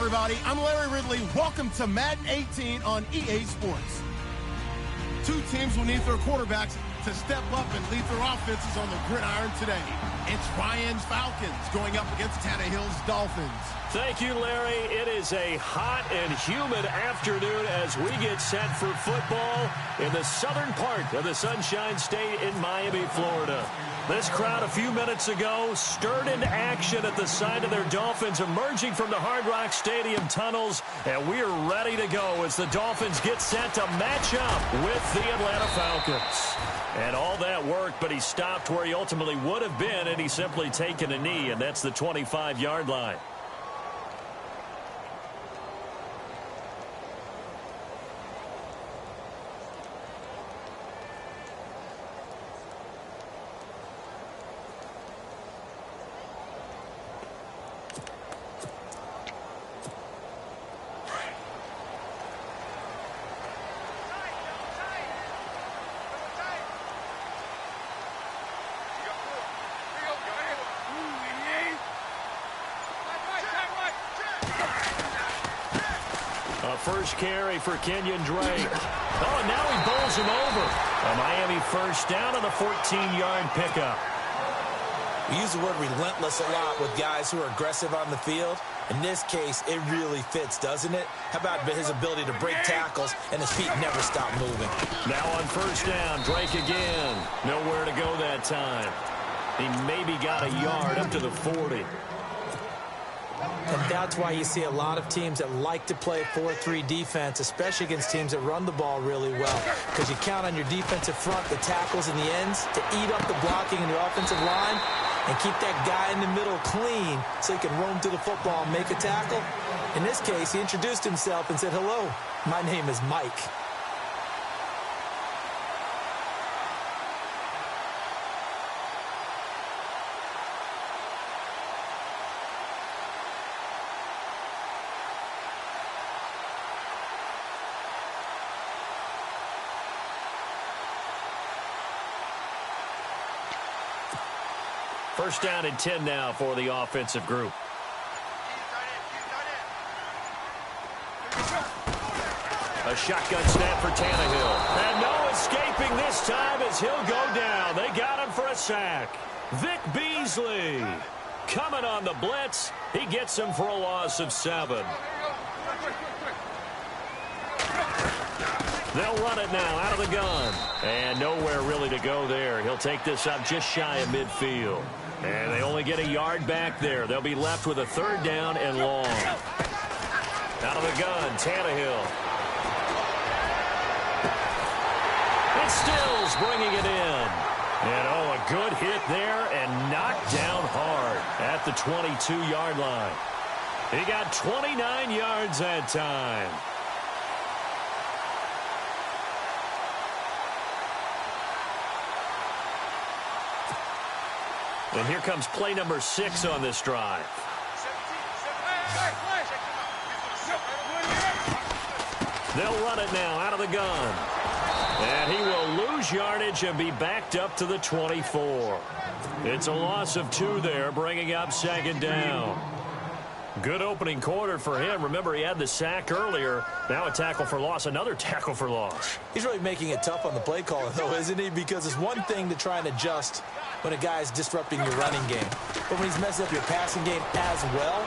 everybody. I'm Larry Ridley. Welcome to Madden 18 on EA Sports. Two teams will need their quarterbacks to step up and lead their offenses on the gridiron today. It's Ryan's Falcons going up against Tannehill's Dolphins. Thank you, Larry. It is a hot and humid afternoon as we get set for football in the southern part of the Sunshine State in Miami, Florida. This crowd a few minutes ago stirred into action at the sight of their Dolphins emerging from the Hard Rock Stadium tunnels, and we are ready to go as the Dolphins get set to match up with the Atlanta Falcons. And all that worked, but he stopped where he ultimately would have been, and he's simply taken a knee, and that's the 25-yard line. First carry for Kenyon Drake. Oh, now he bowls him over. A Miami first down on the 14-yard pickup. We use the word relentless a lot with guys who are aggressive on the field. In this case, it really fits, doesn't it? How about his ability to break tackles and his feet never stop moving? Now on first down, Drake again. Nowhere to go that time. He maybe got a yard up to the 40. And that's why you see a lot of teams that like to play 4-3 defense, especially against teams that run the ball really well. Because you count on your defensive front, the tackles and the ends, to eat up the blocking in the offensive line and keep that guy in the middle clean so he can roam to the football and make a tackle. In this case, he introduced himself and said, "Hello, my name is Mike." First down and 10 now for the offensive group. A shotgun snap for Tannehill. And no escaping this time as he'll go down. They got him for a sack. Vic Beasley coming on the blitz. He gets him for a loss of 7. They'll run it now out of the gun. And nowhere really to go there. He'll take this up just shy of midfield. And they only get a yard back there. They'll be left with a third down and long. Out of the gun, Tannehill. And Stills bringing it in. And oh, a good hit there and knocked down hard at the 22-yard line. He got 29 yards that time. And here comes play number 6 on this drive. They'll run it now out of the gun. And he will lose yardage and be backed up to the 24. It's a loss of 2 there, bringing up second down. Good opening quarter for him. Remember, he had the sack earlier. Now a tackle for loss, another tackle for loss. He's really making it tough on the play caller, though, isn't he? Because it's one thing to try and adjust when a guy is disrupting your running game. But when he's messing up your passing game as well,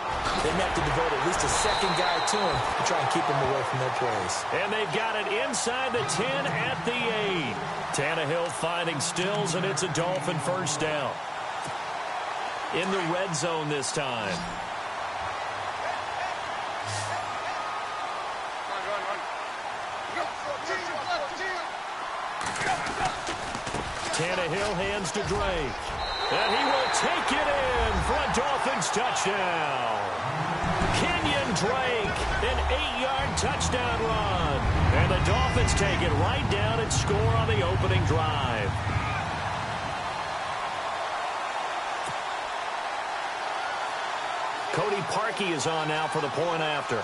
they may have to devote at least a second guy to him to try and keep him away from their plays. And they've got it inside the 10 at the 8. Tannehill finding Stills, and it's a Dolphin first down. In the red zone this time. Tannehill hands to Drake. And he will take it in for a Dolphins touchdown. Kenyon Drake, an 8-yard touchdown run. And the Dolphins take it right down and score on the opening drive. Cody Parkey is on now for the point after.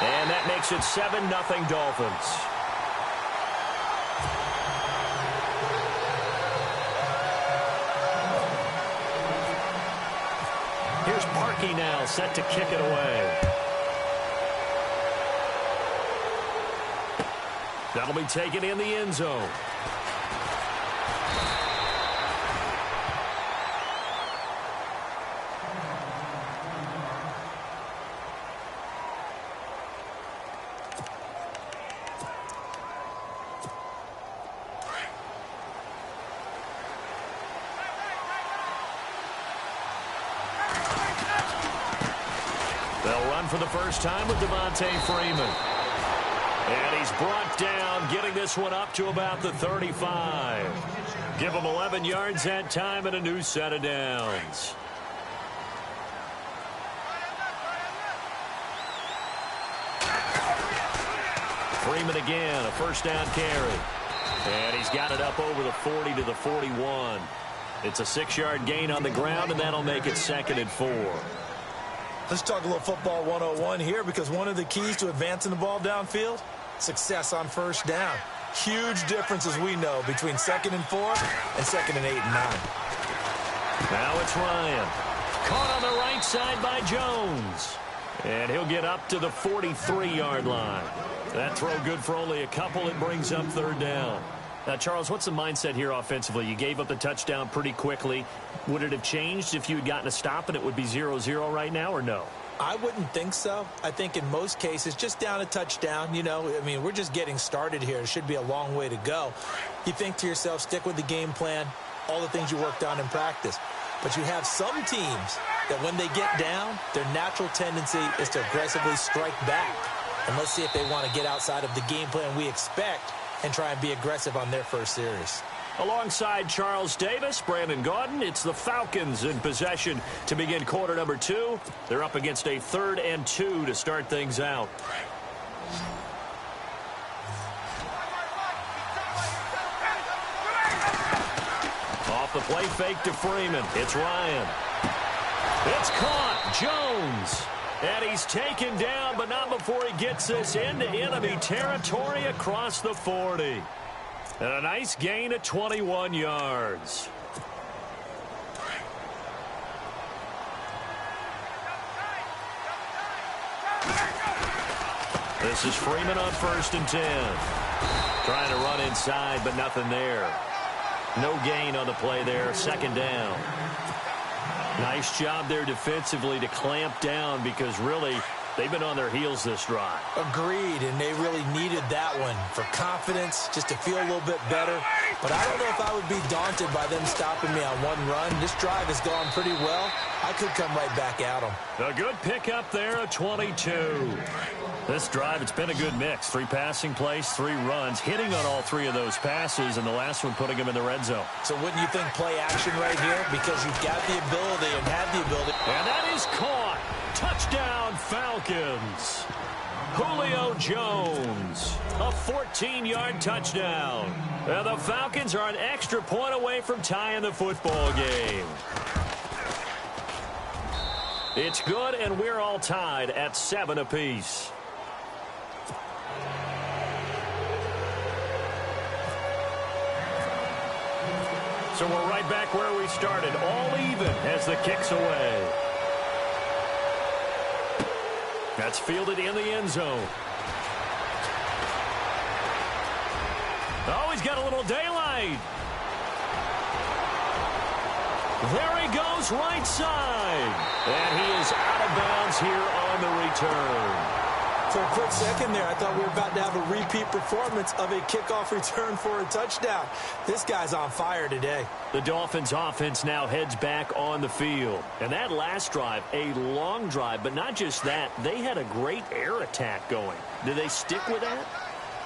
And that makes it 7-0 Dolphins. rookie now, set to kick it away. That'll be taken in the end zone. They'll run for the first time with Devontae Freeman. And he's brought down, getting this one up to about the 35. Give him 11 yards that time and a new set of downs. Freeman again, a first down carry. And he's got it up over the 40 to the 41. It's a 6-yard gain on the ground, and that'll make it 2nd and 4. Let's talk a little football 101 here, because one of the keys to advancing the ball downfield, success on first down. Huge difference, as we know, between 2nd and 4 and 2nd and 8 and 9. Now it's Ryan. Caught on the right side by Jones. And he'll get up to the 43-yard line. That throw good for only a couple. It brings up 3rd down. Now, Charles, what's the mindset here offensively? You gave up the touchdown pretty quickly. Would it have changed if you had gotten a stop and it would be 0-0 right now, or no? I wouldn't think so. I think in most cases, just down a touchdown, you know, I mean, we're just getting started here. It should be a long way to go. You think to yourself, stick with the game plan, all the things you worked on in practice. But you have some teams that when they get down, their natural tendency is to aggressively strike back. And let's see if they want to get outside of the game plan we expect and try and be aggressive on their first series. Alongside Charles Davis, Brandon Gaudin, it's the Falcons in possession to begin quarter number 2. They're up against a 3rd and 2 to start things out. Off the play fake to Freeman. It's Ryan. It's caught. Jones. And he's taken down, but not before he gets this into enemy territory across the 40. And a nice gain of 21 yards. This is Freeman on 1st and 10. Trying to run inside, but nothing there. No gain on the play there. 2nd down. Nice job there defensively to clamp down, because really they've been on their heels this drive. Agreed, and they really needed that one for confidence, just to feel a little bit better. But I don't know if I would be daunted by them stopping me on one run. This drive has gone pretty well. I could come right back at them. A good pickup there at 22. This drive, it's been a good mix. 3 passing plays, 3 runs, hitting on all 3 of those passes, and the last one putting them in the red zone. So wouldn't you think play action right here? Because you've got the ability and have the ability. And that is caught. Touchdown, Falcons. Julio Jones, a 14-yard touchdown. And the Falcons are an extra point away from tying the football game. It's good, and we're all tied at 7 apiece. So we're right back where we started, all even as the kick's away. That's fielded in the end zone. Oh, he's got a little daylight. There he goes, right side. And he is out of bounds here on the return. For a quick second there, I thought we were about to have a repeat performance of a kickoff return for a touchdown. This guy's on fire today. The Dolphins offense now heads back on the field. And that last drive, a long drive, but not just that, they had a great air attack going. Do they stick with that?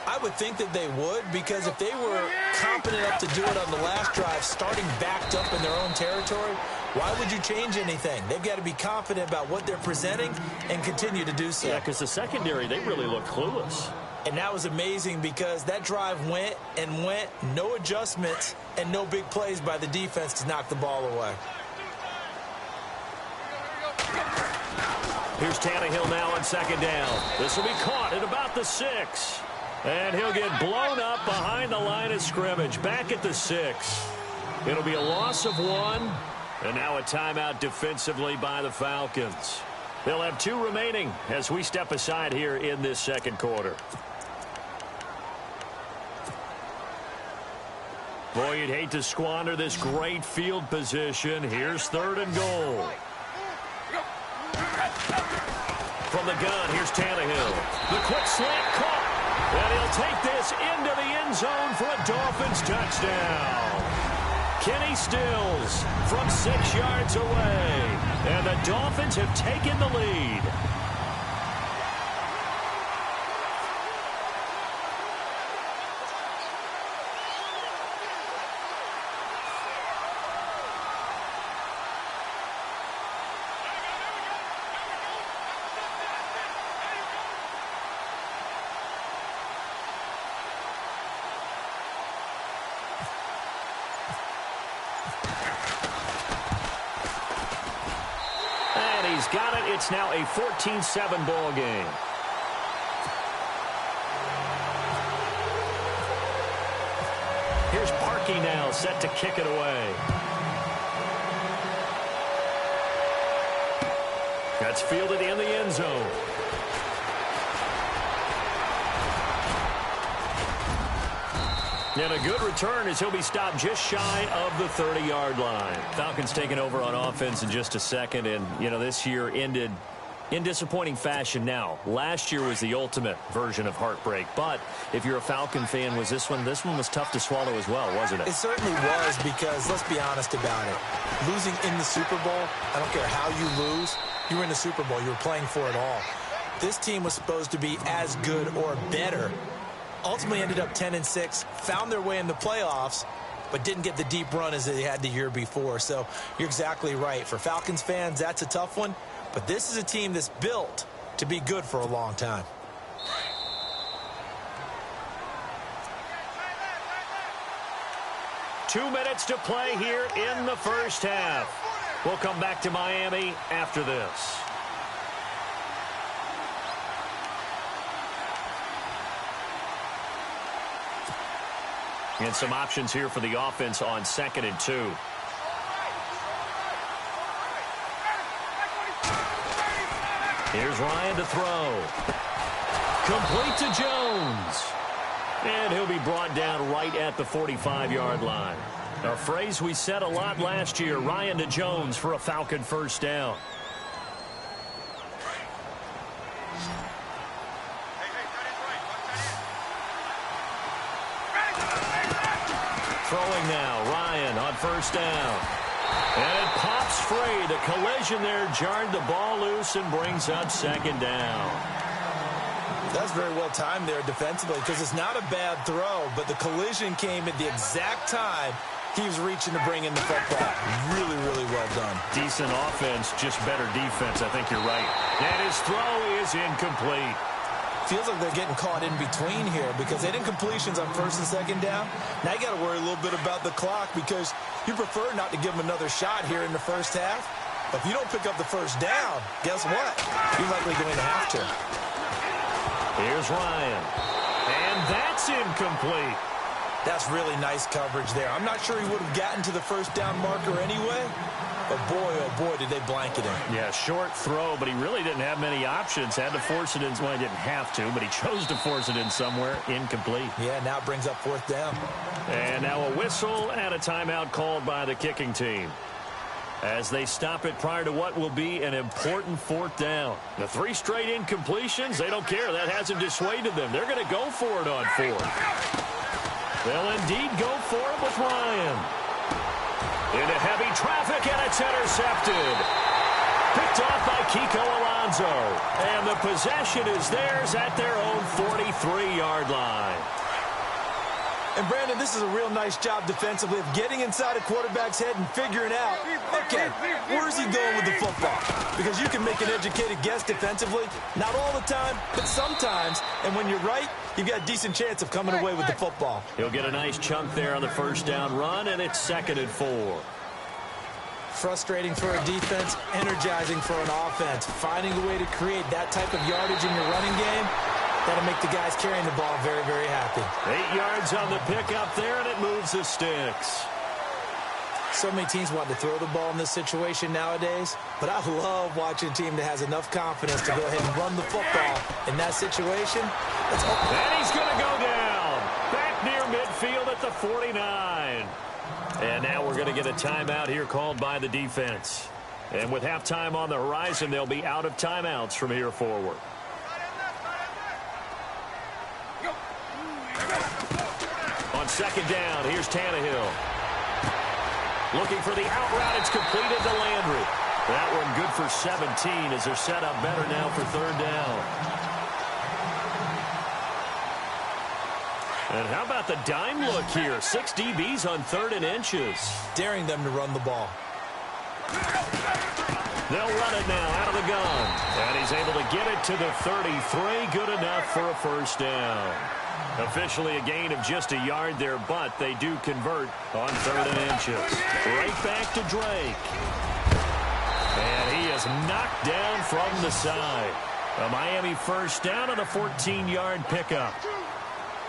I would think that they would, because if they were competent enough to do it on the last drive, starting backed up in their own territory, why would you change anything? They've got to be confident about what they're presenting and continue to do so. Yeah, because the secondary, they really look clueless. And that was amazing, because that drive went and went, no adjustments, and no big plays by the defense to knock the ball away. Here's Tannehill now on 2nd down. This will be caught at about the 6. And he'll get blown up behind the line of scrimmage, back at the 6. It'll be a loss of 1, And now a timeout defensively by the Falcons. They'll have 2 remaining as we step aside here in this second quarter. Boy, you'd hate to squander this great field position. Here's 3rd and goal. From the gun, here's Tannehill. The quick slant caught. And he'll take this into the end zone for a Dolphins touchdown. Kenny Stills from 6 yards away. And the Dolphins have taken the lead. He's got it. It's now a 14-7 ball game. Here's Parkey now set to kick it away. That's fielded in the end zone. And a good return as he'll be stopped just shy of the 30-yard line. Falcons taking over on offense in just a second. And, you know, this year ended in disappointing fashion now. Last year was the ultimate version of heartbreak. But if you're a Falcon fan, was this one was tough to swallow as well, wasn't it? It certainly was because, let's be honest about it, losing in the Super Bowl, I don't care how you lose, you were in the Super Bowl. You were playing for it all. This team was supposed to be as good or better. Ultimately ended up 10-6, found their way in the playoffs, but didn't get the deep run as they had the year before. So you're exactly right. For Falcons fans, that's a tough one. But this is a team that's built to be good for a long time. Two minutes to play here in the first half. We'll come back to Miami after this. And some options here for the offense on 2nd and 2. Here's Ryan to throw. Complete to Jones. And he'll be brought down right at the 45-yard line. A phrase we said a lot last year, Ryan to Jones for a Falcon first down. Throwing now, Ryan on first down. And it pops free. The collision there jarred the ball loose and brings up 2nd down. That's very well timed there defensively because it's not a bad throw, but the collision came at the exact time he was reaching to bring in the football. Really, really well done. Decent offense, just better defense. I think you're right. And his throw is incomplete. Feels like they're getting caught in between here because they didn't completions on 1st and 2nd down. Now you got to worry a little bit about the clock because you prefer not to give them another shot here in the first half. But if you don't pick up the first down, guess what? You're likely going to have to. Here's Ryan. And that's incomplete. That's really nice coverage there. I'm not sure he would have gotten to the first down marker anyway. But boy, oh boy, did they blanket him. Yeah, short throw, but he really didn't have many options. Had to force it in. Well, he didn't have to, but he chose to force it in somewhere. Incomplete. Yeah, now it brings up 4th down. And now a whistle and a timeout called by the kicking team as they stop it prior to what will be an important 4th down. The 3 straight incompletions, they don't care. That hasn't dissuaded them. They're going to go for it on 4th. They'll indeed go for it with Ryan. Into heavy traffic, and it's intercepted. Picked off by Kiko Alonso. And the possession is theirs at their own 43-yard line. And, Brandon, this is a real nice job defensively of getting inside a quarterback's head and figuring out, okay, where's he going with the football? Because you can make an educated guess defensively. Not all the time, but sometimes. And when you're right, you've got a decent chance of coming away with the football. He'll get a nice chunk there on the first down run, and it's 2nd and 4. Frustrating for a defense, energizing for an offense. Finding a way to create that type of yardage in your running game, that'll make the guys carrying the ball very, very happy. 8 yards on the pickup there, and it moves the sticks. So many teams want to throw the ball in this situation nowadays, but I love watching a team that has enough confidence to go ahead and run the football. In that situation, and he's going to go down. Back near midfield at the 49. And now we're going to get a timeout here called by the defense. And with halftime on the horizon, they'll be out of timeouts from here forward. On second down, here's Tannehill. Looking for the out route. It's completed to Landry. That one good for 17 as they're set up better now for third down. And how about the dime look here? 6 DBs on 3rd and inches. Daring them to run the ball. They'll run it now out of the gun. And he's able to get it to the 33. Good enough for a first down. Officially a gain of just a yard there, but they do convert on 3rd and inches. Right back to Drake. And he is knocked down from the side. A Miami first down on a 14-yard pickup.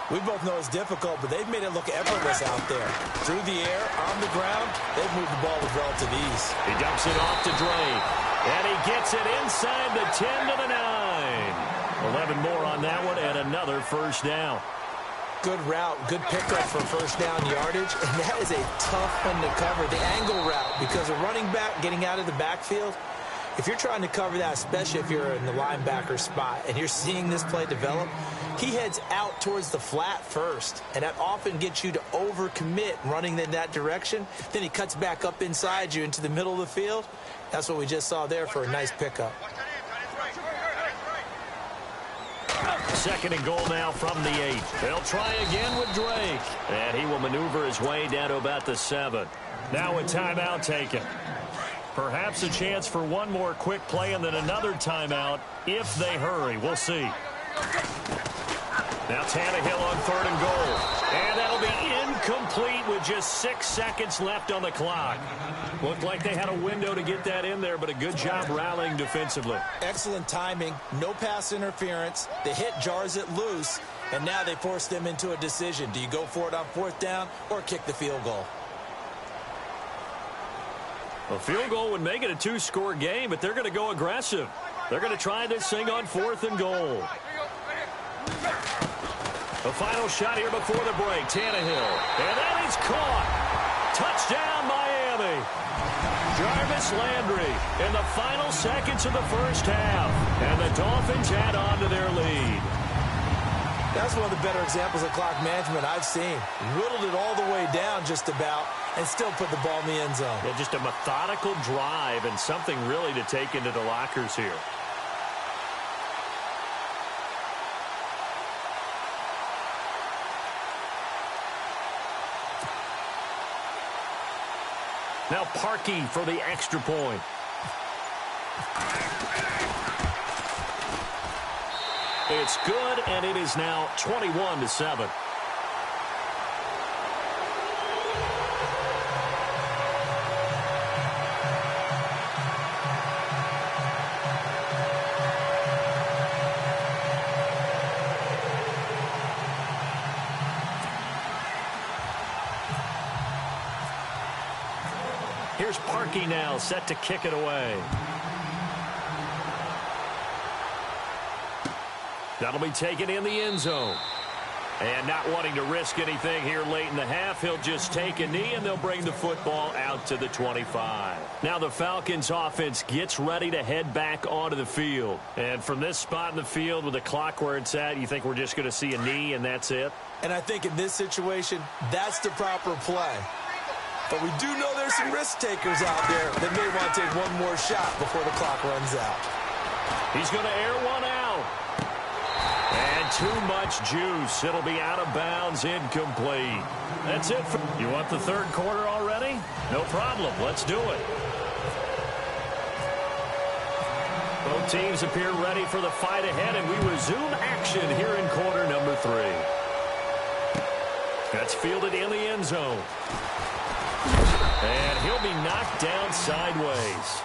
We both know it's difficult, but they've made it look effortless out there. Through the air, on the ground, they've moved the ball with relative ease. He dumps it off to Drake. And he gets it inside the 10 to the 9. 11 more on that one and another first down. Good route, good pickup for first down yardage, and that is a tough one to cover. The angle route, because a running back getting out of the backfield, if you're trying to cover that, especially if you're in the linebacker spot and you're seeing this play develop, he heads out towards the flat first, and that often gets you to overcommit running in that direction. Then he cuts back up inside you into the middle of the field. That's what we just saw there for a nice pickup. Second and goal now from the 8. They'll try again with Drake. And he will maneuver his way down to about the 7. Now a timeout taken. Perhaps a chance for one more quick play and then another timeout if they hurry. We'll see. Now Tannehill on 3rd and goal. And that'll be incomplete with just 6 seconds left on the clock. Looked like they had a window to get that in there, but a good job rallying defensively. Excellent timing, no pass interference. The hit jars it loose, and now they force them into a decision. Do you go for it on 4th down or kick the field goal? A field goal would make it a 2-score game, but they're going to go aggressive. They're going to try this thing on 4th and goal. The final shot here before the break, Tannehill. And that is caught. Touchdown, Miami. Jarvis Landry in the final seconds of the first half. And the Dolphins add on to their lead. That's one of the better examples of clock management I've seen. Whittled it all the way down just about and still put the ball in the end zone. Yeah, just a methodical drive and something really to take into the lockers here. Now Parkey for the extra point. It's good, and it is now 21-7. Here's Parkey now, set to kick it away. That'll be taken in the end zone. And not wanting to risk anything here late in the half, he'll just take a knee, and they'll bring the football out to the 25. Now the Falcons offense gets ready to head back onto the field. And from this spot in the field with the clock where it's at, you think we're just going to see a knee and that's it? And I think in this situation, that's the proper play. But we do know there's some risk takers out there that may want to take one more shot before the clock runs out. He's going to air one out. And too much juice. It'll be out of bounds, incomplete. That's it. You want the third quarter already? No problem. Let's do it. Both teams appear ready for the fight ahead, and we resume action here in quarter number 3. That's fielded in the end zone. And he'll be knocked down sideways.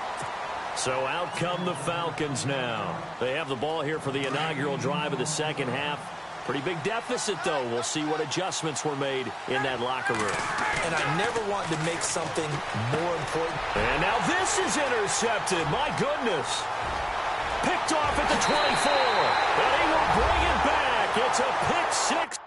So out come the Falcons now. They have the ball here for the inaugural drive of the second half. Pretty big deficit, though. We'll see what adjustments were made in that locker room. And I never want to make something more important. And now this is intercepted. My goodness. Picked off at the 24. And he will bring it back. It's a pick six.